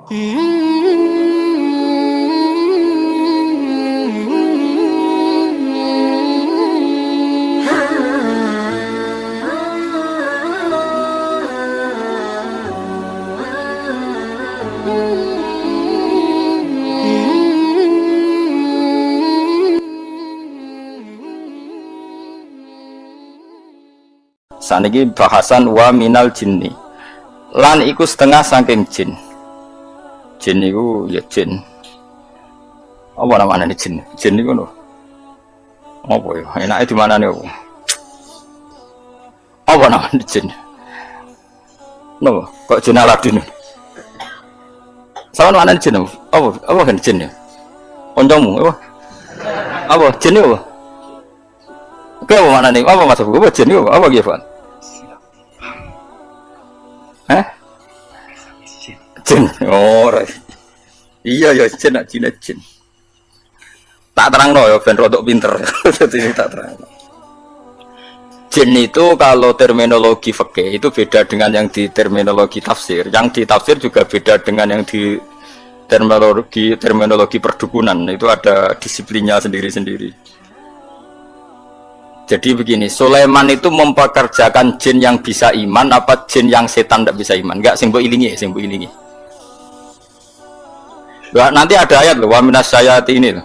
Saniki bahasan wa minal jinni. Lan iku setengah saking jin. Jin iku ya jin. Apa namanya jin? Jin iku no. Apa ya? Enake di mana nih? Apa namanya jin? No, kok jin Aladin? Sama mana jin? Apa kan jin ya? Koncomu apa? Apa jin itu? Oke, apa mana nih? Apa masuk? Apa jin itu? Apa gitu? Jin, oh, iya ya jin, jin. Tak terang no ya, ben rodok pinter, jadi tak terang. Jin itu kalau terminologi fikih itu beda dengan yang di terminologi tafsir. Yang di tafsir juga beda dengan yang di terminologi perdukunan. Itu ada disiplinnya sendiri-sendiri. Jadi begini, Sulaiman itu mempekerjakan jin yang bisa iman apa jin yang setan tidak bisa iman? Enggak, sing mbok ilingi. Nah, nanti ada ayat loh, wa minas sayati ini loh.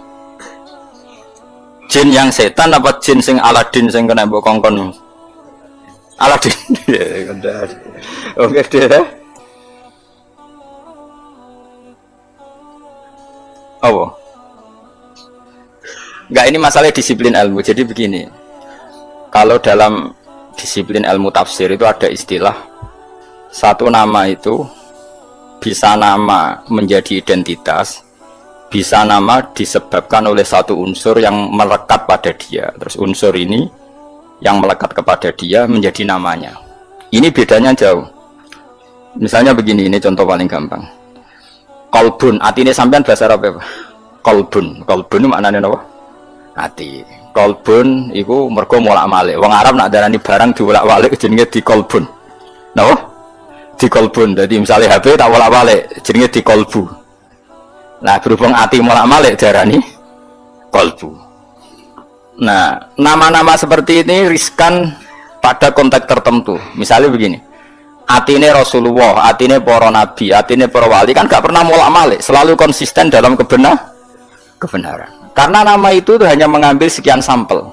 Jin yang setan apa jin sing Aladin sing kena mbok kongkon? Aladin. Oke deh. Oh. Enggak, ini masalah disiplin ilmu. Jadi begini. Kalau dalam disiplin ilmu tafsir itu ada istilah satu nama itu bisa nama menjadi identitas, bisa nama disebabkan oleh satu unsur yang melekat pada dia. Terus unsur ini yang melekat kepada dia menjadi namanya. Ini bedanya jauh. Misalnya begini, ini contoh paling gampang. Kolbun, artinya sampean bahasa Arab apa? Kolbun maknanya apa? Hati. Kolbun itu mergo molak-malik. Wong Arab nak darani barang diwolak-walik jenenge di kolbun. Napa? Di kolbun. Jadi misalnya HP tak wolak-walik jenenge di kolbu. Nah, berhubung ati molak-malik darani kolbu. Nah, nama-nama seperti ini riskan pada konteks tertentu. Misalnya begini. Atine Rasulullah, atine para nabi, atine para wali kan gak pernah molak-malik, selalu konsisten dalam kebenaran. Karena nama itu hanya mengambil sekian sampel.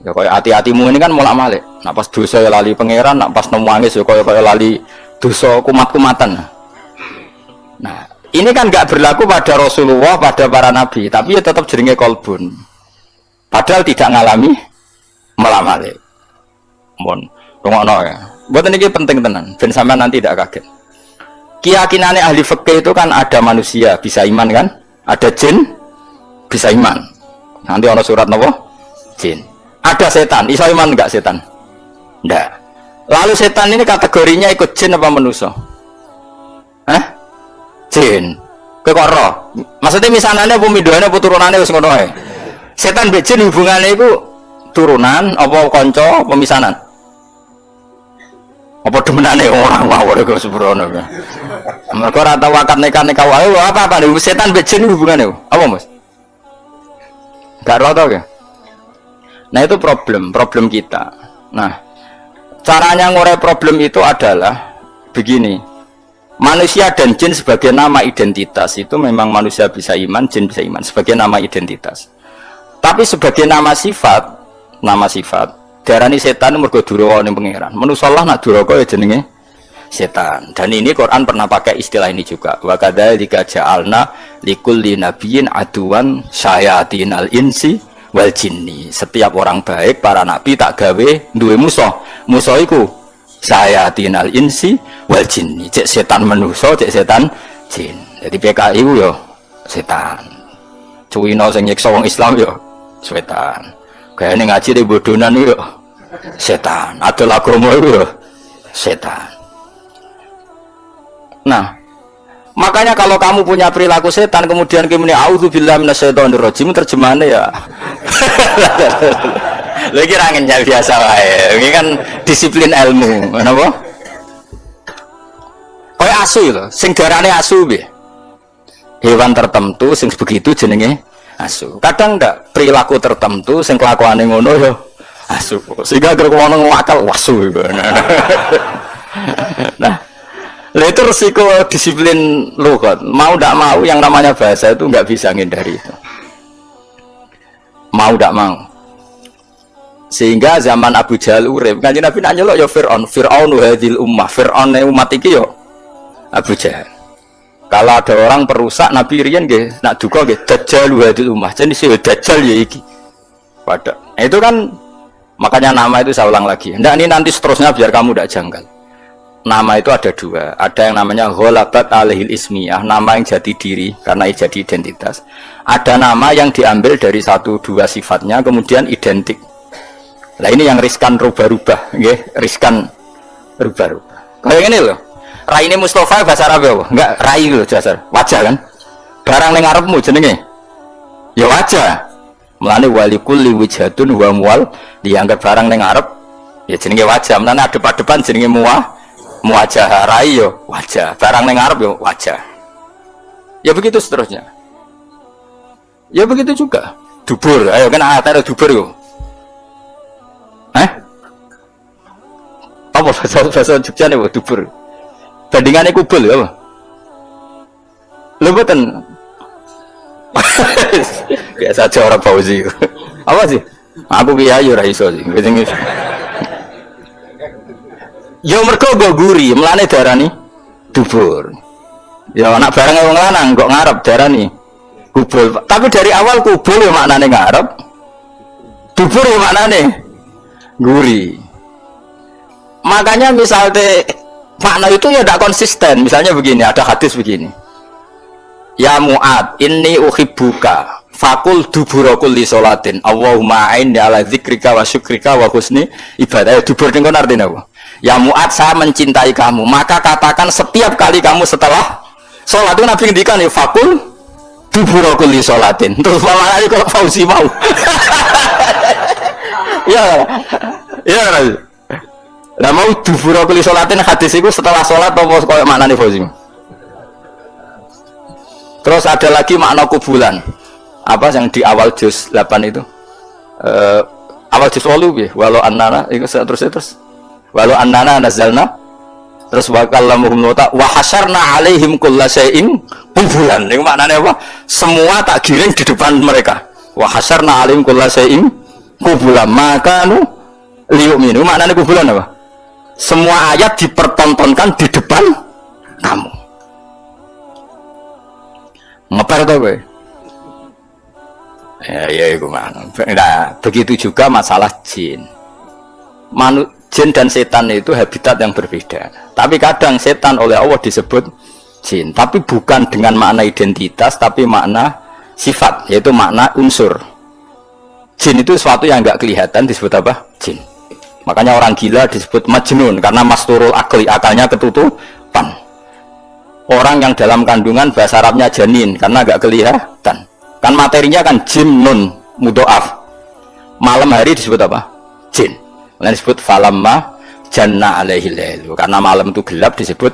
Ya kayak hati-hatimu ini kan molak-malik. Nak pas dosa ya lali pangeran, nak pas nangis ya kayak lali dosa kumat-kumatan. Nah, ini kan nggak berlaku pada Rasulullah, pada para nabi, tapi ya tetap jenenge kolbun. Padahal tidak ngalami molak-malik. Mohon, rungokno ya. Buat ini penting tenan, ben sampean nanti tidak kaget. Keyakinannya ahli fikih itu kan ada manusia bisa iman kan, ada jin bisa iman. Nanti ono surat nopo? Jin. Ada setan, iso iman enggak setan? Enggak. Lalu setan ini kategorinya ikut jin apa manusia? Jin. Kowe kok ora? Maksudnya misanane apa midhoane apa turunane wis ngono ae. Setan mbek jin hubungane iku turunan apa kanca apa misanan? Apa demenane orang mawon kok sembrono. Mergo ora tau akad nikah wae apa setan mbek jin hubungane apa Mas? Gak roto ya. Nah itu problem kita. Nah caranya ngurai problem itu adalah begini. Manusia dan jin sebagai nama identitas itu memang manusia bisa iman, jin bisa iman sebagai nama identitas. Tapi sebagai nama sifat darani setan mergo duraka ning pangeran. Manusa Allah nak duraka ya jenenge setan. Dan ini Quran pernah pakai istilah ini juga. Wa kadzalika ja'alna likulli nabiyyin aduwan syayatinal insi wal jinni. Setiap orang baik para nabi tak gawe duwe musuh. Musuh iku syayatinal insi wal jinni. Cek setan manusa, cek setan jin. Jadi PKI ku yo setan. Cuwino sing nyiksa wong Islam yo setan. Kayane ngaji di bodonan yo setan. Adol agama yo setan. Nah, makanya kalau kamu punya perilaku setan kemudian kamu ini auzubillahi minasyaitonirrajim terjemahannya ya. Lagi rangennya biasa wae. Ini kan disiplin ilmu, kenapa? Kayak asu lho, sing darane asu piye? hewan tertentu sing begitu jenenge asu. Kadang ndak perilaku tertentu sing kelakuane ngono yo asu. Sehingga kira ngono ngakal wasu. Nah, itu resiko disiplin lughat. Mau ndak mau yang namanya bahasa itu nggak bisa ngindari itu. Mau ndak mau. Sehingga zaman Abu Jahal urip, Kanjeng Nabi nanya lo ya Fir'aun hadhil ummah, Fir'aun umat iki yo Abu Jahal. Kalau ada orang perusak Nabi riyen nggih nak duka nggih Dajjal hadhil ummah. Jadi si Dajjal ya iki. Pada itu kan makanya nama itu saya ulang lagi. Ndak ini nanti seterusnya biar kamu tidak janggal. Nama itu ada dua. Ada yang namanya ghalabat alaihil ismiyah, nama yang jati diri karena jadi identitas. Ada nama yang diambil dari satu dua sifatnya kemudian identik. Nah ini yang riskan rubah-rubah, nggih, riskan rubah-rubah. Kayak ini loh. Rai ini Mustafa bahasa Arab ya, enggak rai loh dasar. Wajah kan? Barang ning ngarepmu jenenge. Ya wajah. Mulane walikul liwijhatun wa mual dianggap barang ning ngarep ya jenenge wajah. Mulane adep-adepan jenenge muwajah. Rai yo wajah. Barang ning ngarep yo wajah. Ya begitu seterusnya. Ya begitu juga. Dubur. Ayo kan ada dubur yo. Apa bahasa Jogja nih dubur bandingannya kubel ya apa lu betul biasa aja orang Fauzi apa sih aku kiai ora iso sih ya mergo go guri melane darani dubur ya anak barang wong lanang kok ngarep darani kubel tapi dari awal kubel ya maknane ngarep dubur ya maknane guri. Makanya misalnya makna itu ya tidak konsisten. Misalnya begini, ada hadis begini. Ya Mu'ad, inni uhibbuka fakul dubura kulli sholatin Allahumma a'inni ala dzikrika wa syukrika wa husni ibadah. Dubur itu artinya apa? Ya Mu'ad, saya mencintai kamu, maka katakan setiap kali kamu setelah sholat itu Nabi ngendikan ya fakul dubura kulli sholatin. Terus malah kalau Fauzi mau. Ya. Lah mau dubura kuli sholatin hadis itu setelah sholat apa koyo maknane Fauzi. Terus ada lagi makna kubulan. Apa yang di awal juz 8 itu? Awal juz 8 ya, walau annana itu terus. Walau annana nazalna terus wa kallamuhum wa hasyarna alaihim kullasyai'in kubulan. Itu maknane apa? Semua tak giring di depan mereka. Wa hasyarna alaihim kullasyai'in kubulan. Maka liyu'minu maknane kubulan apa? Semua ayat dipertontonkan di depan kamu. Ngepar tau gue? Ya itu mana? Nah, begitu juga masalah jin. Jin dan setan itu habitat yang berbeda. Tapi kadang setan oleh Allah disebut jin. Tapi bukan dengan makna identitas, tapi makna sifat, yaitu makna unsur. Jin itu sesuatu yang nggak kelihatan disebut apa? Jin. Makanya orang gila disebut majnun karena masturul akli, akalnya ketutupan. Orang yang dalam kandungan bahasa Arabnya janin karena agak kelihatan. Kan materinya kan jinnun mudhoaf. Malam hari disebut apa? Jin. Lain disebut falamma janna alaihil lailu. Karena malam itu gelap disebut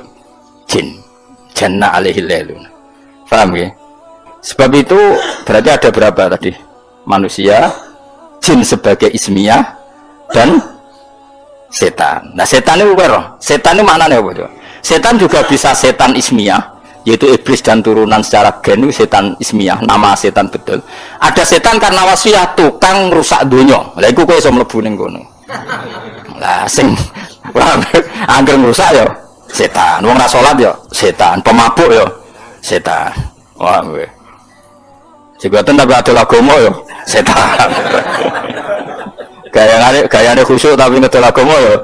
jin. Janna alaihil lailu. Paham ya? Sebab itu berarti ada berapa tadi? Manusia, jin sebagai ismiyah dan setan. Nah setan itu apa? Setan itu maknanya apa? Setan juga bisa setan ismiyah, yaitu iblis dan turunan secara gen itu setan ismiyah, nama setan betul. Ada setan karena wasiat tukang rusak dunia. Lah iku kowe iso mlebu ning kono. Lah sing angger rusak ya setan. Wong ra salat ya setan, pemabuk ya setan. Wah kowe. Jegatan tapi ada agama ya setan. Gayane khusyuk tapi ngedol agama ya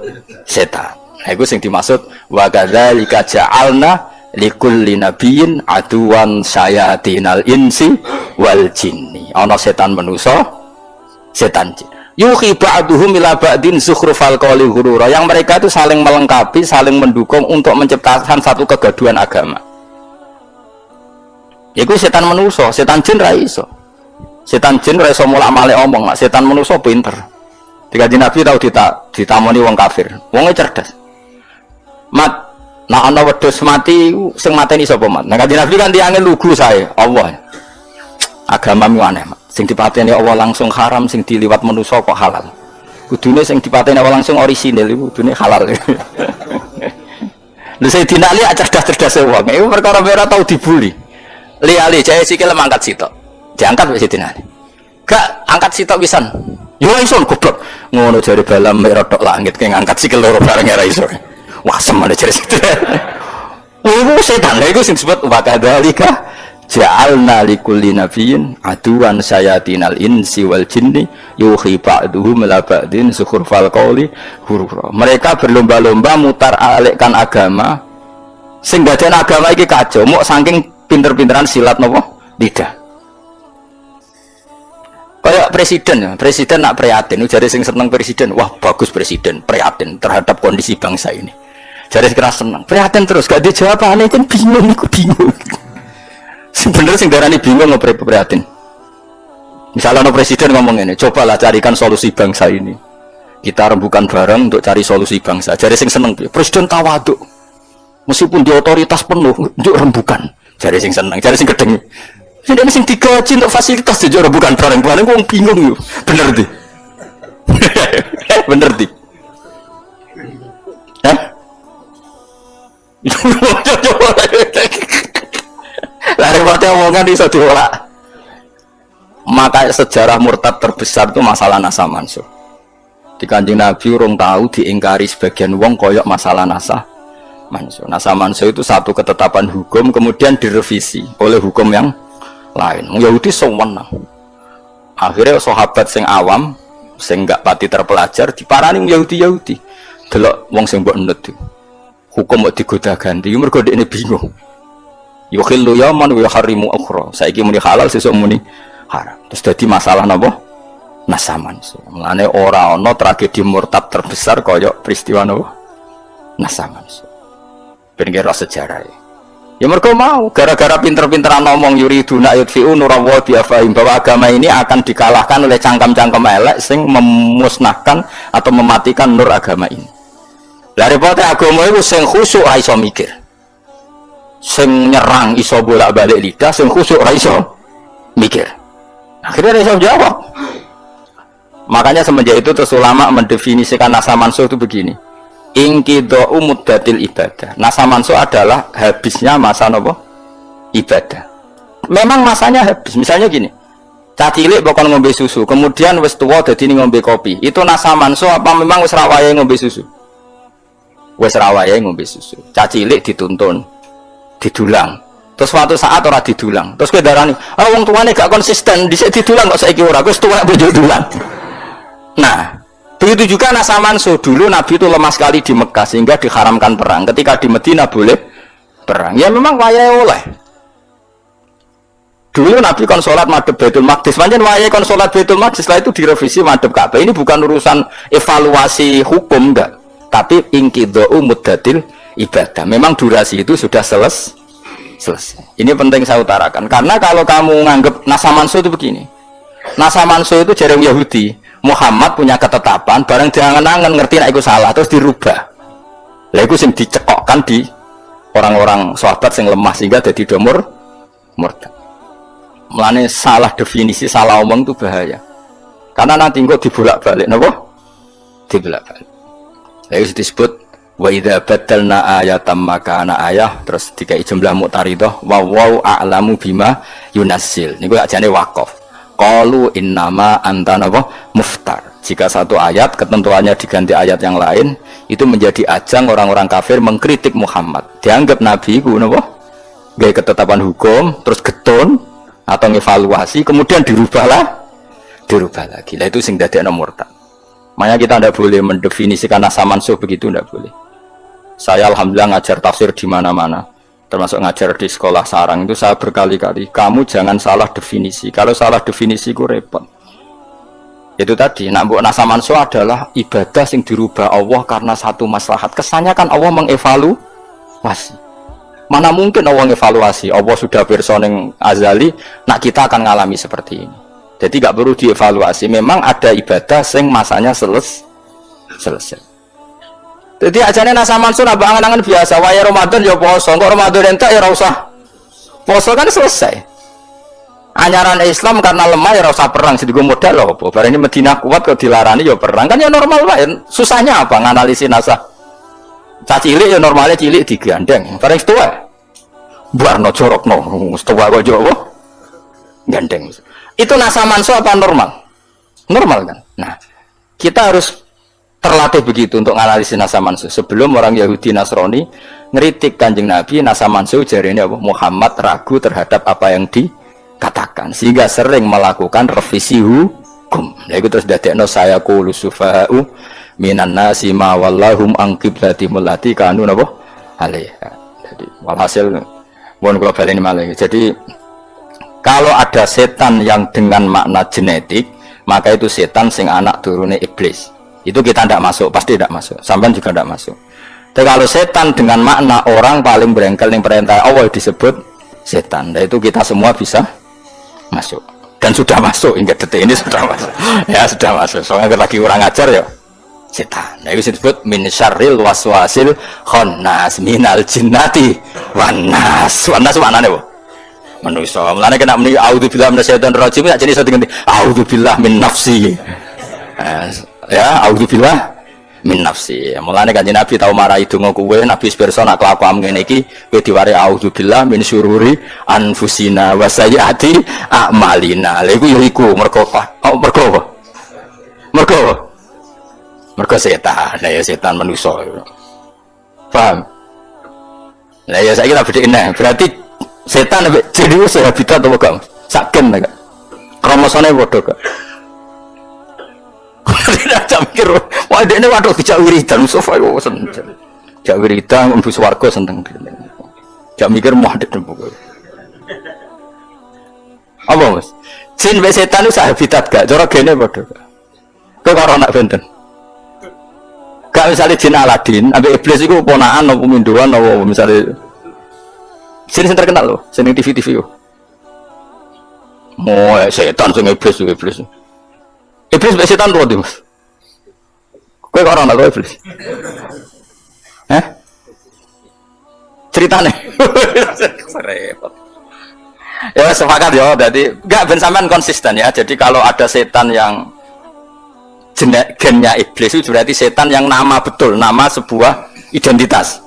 setan. Nah iku sing dimaksud wa kadzalika ja'alna likulli nabiyyin aduwan sayatinal insi wal jinni. Ana setan manusa, setan jin. Yuhi ba'duhum ila ba'din zukhrufal qawli ghurura. Yang mereka itu saling melengkapi, saling mendukung untuk menciptakan satu kegaduhan agama. Iku setan manusa, setan jin ra iso. Setan jin ra iso mulak-malik omong, setan manusa pinter. Dikaji Nabi tahu ditamoni wong kafir, wongnya cerdas. Mat, Nah ana wedhus mati sing mateni sapa mat. Nah Kanjeng Nabi kan tiange lugu sae Allah. Agamamu aneh, sing dipateni Allah langsung haram, sing diliwat manusa kok halal. Kudune sing dipateni Allah langsung orisinil iku kudune halal. Lha Sayyidina Ali cerdas-cerdas wong. Iku perkara ora tau dibuli. Li jae sikil mangkat sitok. Diangkat wis Sayyidina Ali. Gak angkat sitok pisan. Yo iso goblok. Ngono jare balam mek rodok langit ke ngangkat sikil loro bareng ora iso. Wah semane jare situ. Iku setan lha iku sing disebut wa kadzalika ja'alna likulli nabiyyin aduwan sayatinal insi wal jinni yuhi ba'duhum la ba'din sukhrfal qawli hurura. Mereka berlomba-lomba mutar alikkan agama sing badan agama iki kacau mok saking pinter-pinteran silat napa lidah. Kayak presiden nak prihatin, jare sing seneng presiden, wah bagus presiden, prihatin terhadap kondisi bangsa ini. Jare keras seneng, prihatin terus gak dijawabane kan bingung iku bingung. Sebenarnya sing darani bingung ngopo prihatin. Misalnya presiden ngomong ini, cobalah carikan solusi bangsa ini. Kita rembukan bareng untuk cari solusi bangsa. Jare sing seneng presiden tawaduk. Meskipun di otoritas penuh untuk rembukan. Jare sing seneng, jare sing gedeng. Ini sing digaji untuk fasilitas jadi rembukan bareng-bareng wong bingung yo. Bener di. Bener di. Hah? Lari mati omongan iso diolak. Maka sejarah murtad terbesar itu masalah nasa mansuh. Di Kanjeng Nabi urung tahu diingkari sebagian wong koyok masalah nasa mansuh. Nasa mansuh itu satu ketetapan hukum kemudian direvisi oleh hukum yang lain. Yahudi sewenang. Akhirnya sahabat sing awam, sing gak pati terpelajar diparani Yahudi. Delok wong sing mbok nut. Hukum kok digoda ganti, mergo dekne bingung. Yukhillu yaman wa yuharrimu ukhra. Saiki muni halal sesuk muni haram. Terus dadi masalah napa? Nasaman. Mulane ora ana tragedi murtad terbesar kaya peristiwa napa? Nasaman. Ben kira sejarah. Ya mereka mau, gara-gara pinter-pinteran ngomong yuriduna yudfi'u nurallahi biafahim bahwa agama ini akan dikalahkan oleh cangkem-cangkem elek sing memusnahkan atau mematikan nur agama ini. Lah repote agama itu sing khusyuk ra iso mikir. Sing nyerang iso bolak-balik lidah, sing khusyuk ra iso mikir. Akhirnya ra iso jawab. Makanya semenjak itu terus ulama mendefinisikan nasa mansuh itu begini. Ingkidau muddatil ibadah. Nasa mansuh adalah habisnya masa nopo ibadah. Memang masanya habis. Misalnya gini, cacilik bakal ngombe susu, kemudian wis tuwa dadi ngombe kopi. Itu nasa mansuh apa memang wis ra wayahe ngombe susu? Wis ra wayahe ngombe susu. Cacilik dituntun, didulang. Terus suatu saat ora didulang. Terus kowe darani, "Ah wong tuane gak konsisten, dhisik didulang kok saiki ora." Wis tuwa bojo dulang. Nah, begitu juga nasa mansuh. Dulu Nabi itu lemah sekali di Mekah sehingga diharamkan perang. Ketika di Medina boleh perang. Ya memang wayahe oleh. Dulu Nabi kon sholat madhep Baitul Maqdis. Pancen wayahe kon sholat Baitul Maqdis, setelah itu direvisi madhep Ka'bah. Ini bukan urusan evaluasi hukum enggak, tapi inqidha'u muddatil ibadah. Memang durasi itu sudah selesai. Ini penting saya utarakan. Karena kalau kamu nganggap nasa mansuh itu begini. Nasa mansuh itu jarang Yahudi. Muhammad punya ketetapan, barang jangan-jangan ngerti nek iku salah terus dirubah. Lah iku sing dicekokkan di orang-orang sahabat sing lemah sehingga dadi domur murtad. Mulane salah definisi, salah omong itu bahaya. Karena nanti kok dibolak-balik napa? Dibolak-balik. Lah itu disebut wa idza badalna ayatam makana ayah, terus dikai jumlah muqtaridah wa wau a'lamu bima yunassil. Niku ajane waqaf. Qalu innama anta napa muftar. Jika satu ayat ketentuannya diganti ayat yang lain, itu menjadi ajang orang-orang kafir mengkritik Muhammad. Dianggap nabi ku napa? Gawe ketetapan hukum terus getun atau ngevaluasi kemudian dirubah lagi. Lah itu sing dadekno murtad. Makanya kita tidak boleh mendefinisikan nasa mansuh begitu, tidak boleh. Saya alhamdulillah ngajar tafsir di mana-mana. Termasuk ngajar di sekolah sarang itu saya berkali-kali, kamu jangan salah definisi. Kalau salah definisi itu repot. Itu tadi, nak mbok nasa mansuh adalah ibadah yang dirubah Allah karena satu maslahat. Kesannya kan Allah mengevaluasi. Mana mungkin Allah mengevaluasi? Allah sudah pirsa ning azali, nak kita akan ngalami seperti ini. Jadi gak perlu dievaluasi. Memang ada ibadah yang masanya selesai. Jadi ajane nasa mansun abang angan-angan biasa. Waya Ramadan ya poso, kok Ramadan entek ya ora usah poso kan selesai. Anyaran Islam karena lemah ya ora usah perang sedigo modal lho apa. Bareng Madinah kuat kok dilarani ya perang kan ya normal wae. Susahnya apa nganalisis nasa. Cah cilik ya normalnya cilik digandeng. Bareng tua. Buarno jorokno, tua kok Jawa. Gandeng. Itu nasa mansu apa normal? Normal kan? Nah, kita harus terlatih begitu untuk menganalisis nasa mansu. Sebelum orang Yahudi Nasrani ngeritik Kanjeng Nabi, nasa mansu jarene apa? Muhammad ragu terhadap apa yang dikatakan, sehingga sering melakukan revisi hukum. Nah, itu terus dadekno saya qulu sufa'u minan nasi ma wallahum an qiblatimul lati kanu napa? Alaiha. Jadi walhasil mohon kula baleni malih. Jadi kalau ada setan yang dengan makna genetik, maka itu setan sing anak turune iblis. Itu kita tidak masuk, pasti tidak masuk. Sampai juga tidak masuk. Tapi kalau setan dengan makna orang paling berengkel yang perintah Allah disebut setan. Dan itu kita semua bisa masuk. Dan sudah masuk, hingga detik ini sudah masuk. Ya sudah masuk. Soalnya lagi orang ajar ya setan. Nah, itu disebut min syarril waswasil khannas minal jinnati wan nas. Wan nas maknane apa? Manusia. Mulane kena muni auzubillahi minasyaitonir rajim ya jenis diganti auzubillahi min nafsi. Ya, auzubillahi min nafsi. Mulane Kanjeng Nabi tau marahi donga kuwe Nabi pirsa nak kelakuan ngene iki kowe diware auzubillahi min syururi anfusina wa sayyiati a'malina. Lha iku ya iku mergo apa? Mergo setan. Lah ya setan manusia. Paham? Lah ya saiki tak bedhekne. Berarti setan ambek jin itu sehabitat apa gak? Saken ta gak? Kromosone padha gak? Tidak mikir, wah ini waduh dijak wiridan, sofa itu seneng. Jak wiridan, mlebu swarga seneng. Jak mikir mau ada tembok. Apa mas? Jin mbek setan itu sehabitat gak? Cara gene padha gak? Kok karo anak benten? Gak misalnya jin Aladin, ambek iblis itu ponakan apa minduan apa misalnya sini yang terkenal loh, sini TV loh. Mau setan sing iblis. Iblis mbek setan tuh Mas. Kowe kok ora ana iblis? Ceritane. Repot. Ya sepakat ya, berarti enggak ben sampean konsisten ya. Jadi kalau ada setan yang gennya iblis itu berarti setan yang nama betul, nama sebuah identitas.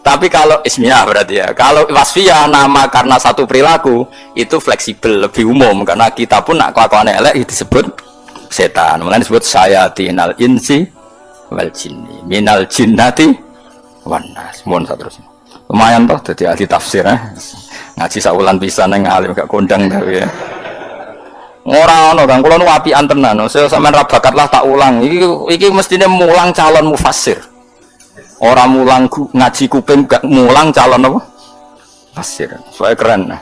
Tapi kalau ismiyah berarti ya, kalau wasfiyah nama karena satu perilaku itu fleksibel, lebih umum karena kita pun nak kelakuan elek disebut setan. Makanya disebut sayatinal insi wal jinni minal jinnati wan nas. Mohon saterusnya. Lumayan toh jadi ahli tafsir ngaji saulan pisan nang alim gak kondang tapi ya. Ora ono Kang, kula nu apian tenan. Saya sampean ra bakat lah tak ulang. Iki mestine mulang calon mufassir. Orang mulang ngaji kuping gak mulang calon apa? Fasir. Soalnya keren. Nah.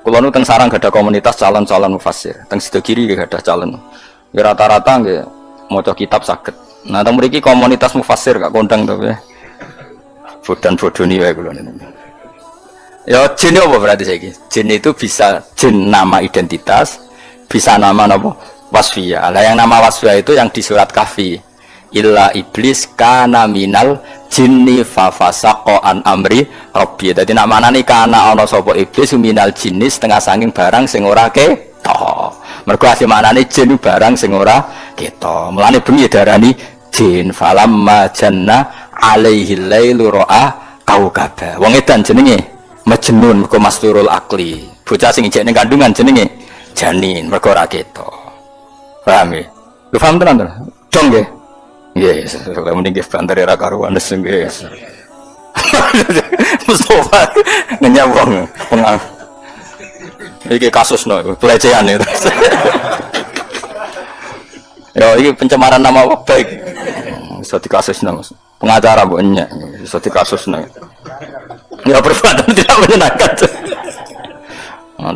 Kalau nu teng sarang gak ada komunitas calon-calon mufassir. Teng sido kiri gak ada calon. Ya rata-rata nggih maca kitab saged. Nah, teng mriki komunitas mufassir gak kondang to ya. Bodan-bodoni wae kula niku. Ya jin apa berarti saiki? Jin itu bisa jin nama identitas, bisa nama napa? Wasfiyah. Lah yang nama wasfiyah itu yang di surat Kahfi. Illa iblis kana minal jinni fafasaqa an amri rabbi. Dadi nak manane kana ana sapa iblis minal jinni setengah saking barang sing ora ketok. Mergo asli manane jin barang sing ora ketok. Mulane bengi darani jin falamma janna alaihi lailu ra'a kaukaba. Wong edan jenenge majnun mergo masturul akli. Bocah sing ijek ning kandungan jenenge janin mergo ora ketok. Paham ya? Lu paham tenan to? Dong nggih. Yes, kalau mending banter era karuan yes. Mustafa ngenyawang pengang. Iki kasus no, pelecehan itu. Ya, ini pencemaran nama baik. Bisa dikasus no, pengacara bukannya, bisa dikasus no. Ya perbuatan tidak menyenangkan.